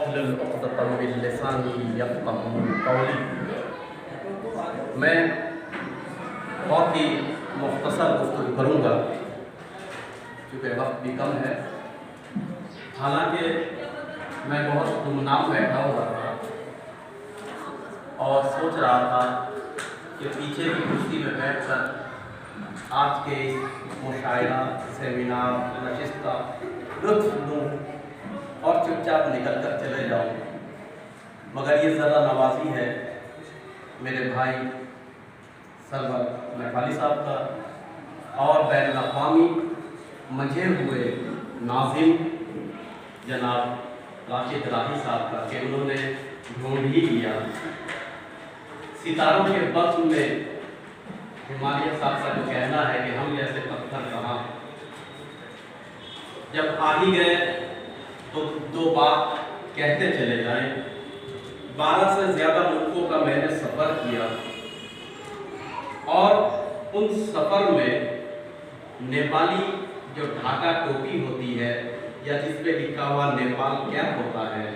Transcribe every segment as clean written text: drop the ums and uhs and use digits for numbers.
वाहलुल उक़दतम मिन लिसानी यफ़क़हू क़ौली। मैं बहुत ही मुख़्तसर गुफ्तगू करूँगा क्योंकि वक्त भी कम है। हालांकि मैं बहुत गुमनाम बैठा हुआ था और सोच रहा था कि पीछे की कुर्सी में बैठकर आज के मुशायरा, सेमिनार, नशिस्ता लुत्फ़ लूँ और चुपचाप निकल कर चले जाऊँ, मगर ये ज़रा नवाज़ी है मेरे भाई सरवर नेपाली साहब का और बैनुल अक़वामी मंझे हुए नाज़िम जनाब राशिद राही साहब का कि उन्होंने ढूंढ ही लिया। सितारों के वक्त में हिमालय साहब का जो कहना है कि हम जैसे पत्थर कहाँ, जब आ ही गए तो दो बात कहते चले जाएं। 12 से ज़्यादा मुल्कों का मैंने सफ़र किया और उन सफ़र में नेपाली जो ढाका टोपी होती है या जिस पे लिखा हुआ नेपाल क्या होता है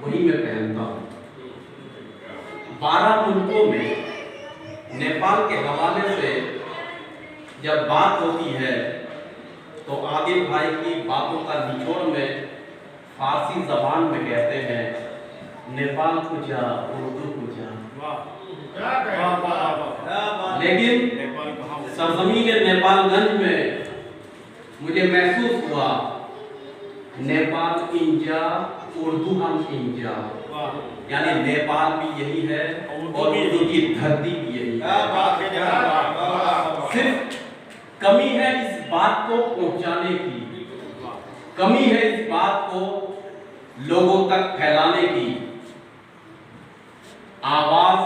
वही मैं पहनता हूँ। 12 मुल्कों में नेपाल के हवाले से जब बात होती है तो आदिल भाई की बातों का निचोड़ में फारसी ज़बान में कहते हैं नेपाल को जा, उर्दू को जा। लेकिन सरजमीन नेपालगंज में मुझे महसूस हुआ नेपाल इंजा, उर्दू हम इंजा, यानी नेपाल भी यही है और उर्दू की धरती भी यही है। सिर्फ कमी है इस बात को पहुंचाने की, कमी है इस बात को लोगों तक फैलाने की। आवाज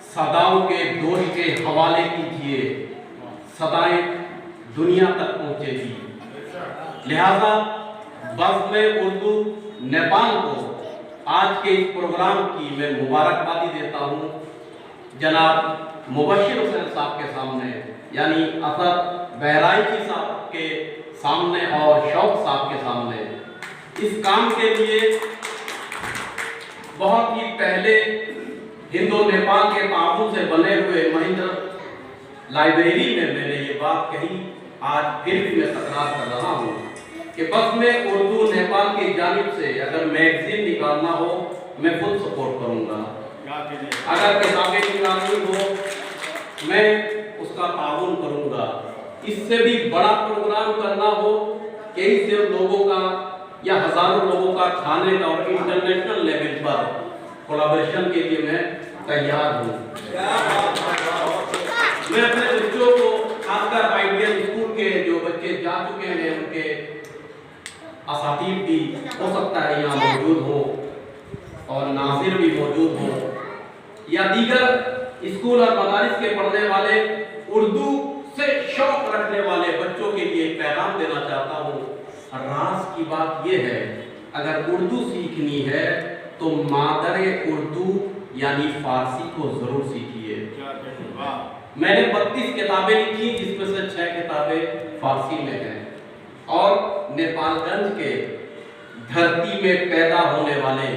सदाओं के दोष के हवाले कीजिए, सदाएं दुनिया तक पहुंचेगी। लिहाजा बज़्म में उर्दू नेपाल को आज के इस प्रोग्राम की मैं मुबारकबादी देता हूँ जनाब मुबश्शिर हुसैन साहब के सामने, यानी असद बहराइची साहब के सामने और शौक साहब के सामने। इस काम के लिए बहुत ही पहले हिंदो नेपाल के ताउन से बने हुए महेंद्र लाइब्रेरी में मैंने ये बात कही, आज फिर भी मैं तकरार कर रहा हूँ कि बस में उर्दू नेपाल की जानिब से अगर मैगजीन निकालना हो मैं खुद सपोर्ट करूँगा, अगर किताबें निकालनी हो मैं उसका ताउन करूँगा। इससे भी बड़ा प्रोग्राम करना हो कई से लोगों का या हजारों लोगों का खाने का और इंटरनेशनल लेवल पर कोलैबोरेशन के लिए मैं तैयार हूँ। मैं अपने बच्चों को, खासकर आइडियल स्कूल के जो बच्चे जा चुके हैं, उनके असातीब भी हो सकता है यहाँ मौजूद हो और नाज़िर भी मौजूद हो या दीगर स्कूल और मदारिस के पढ़ने वाले उर्दू से शौक रखने वाले बच्चों के लिए एक पैगाम देना चाहता हूँ। राज की बात यह है, अगर उर्दू सीखनी है तो मादरे उर्दू यानी फारसी को जरूर सीखिए। मैंने 32 किताबें लिखी जिसमें से 6 किताबें फारसी में हैं और नेपालगंज के धरती में पैदा होने वाले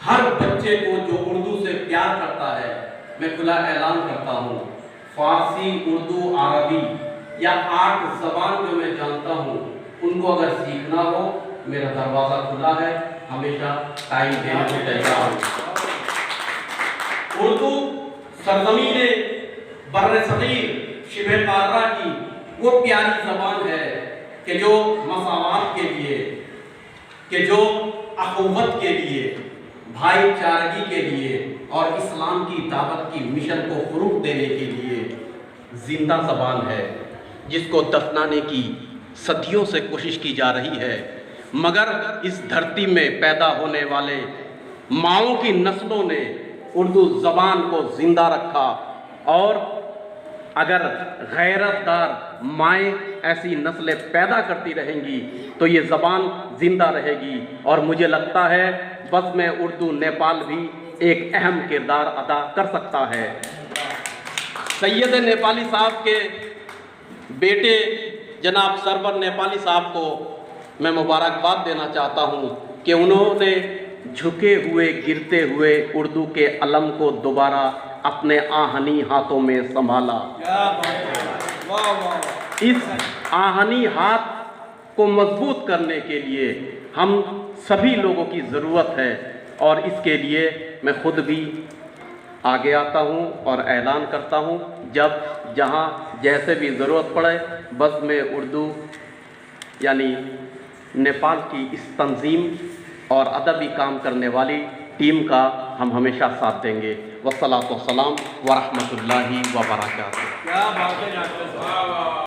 हर बच्चे को जो उर्दू से प्यार करता है, मैं खुला ऐलान करता हूँ, फारसी, उर्दू, अरबी या 8 ज़बान जो मैं जानता हूँ उनको अगर सीखना हो मेरा दरवाज़ा खुला है, हमेशा टाइम देने को तैयार हूँ। उर्दू सरज़मीन बर्रे सगीर शिबे कारा की वो प्यारी ज़बान है कि जो मसावात के लिए, कि जो अख़ुवत के लिए, भाईचारगी के लिए और इस्लाम की दावत की मिशन को फ़रोग़ देने के लिए जिंदा ज़बान है, जिसको दफनाने की सदियों से कोशिश की जा रही है। मगर इस धरती में पैदा होने वाले माओं की नस्लों ने उर्दू ज़बान को ज़िंदा रखा और अगर गैरतदार माएँ ऐसी नस्लें पैदा करती रहेंगी तो ये ज़बान ज़िंदा रहेगी। और मुझे लगता है बस में उर्दू नेपाल भी एक अहम किरदार अदा कर सकता है। सैयद नेपाली साहब के बेटे जनाब सरवर नेपाली साहब को मैं मुबारकबाद देना चाहता हूँ कि उन्होंने झुके हुए गिरते हुए उर्दू के अलम को दोबारा अपने आहनी हाथों में संभाला। इस आहनी हाथ को मजबूत करने के लिए हम सभी लोगों की ज़रूरत है और इसके लिए मैं खुद भी आगे आता हूँ और ऐलान करता हूँ, जब जहाँ जैसे भी ज़रूरत पड़े बस में उर्दू यानी नेपाल की इस तंजीम और अदबी काम करने वाली टीम का हम हमेशा साथ देंगे। वस्सलातु वस्सलाम व रहमतुल्लाहि व बरकातुहू। क्या बात है डॉक्टर साहब।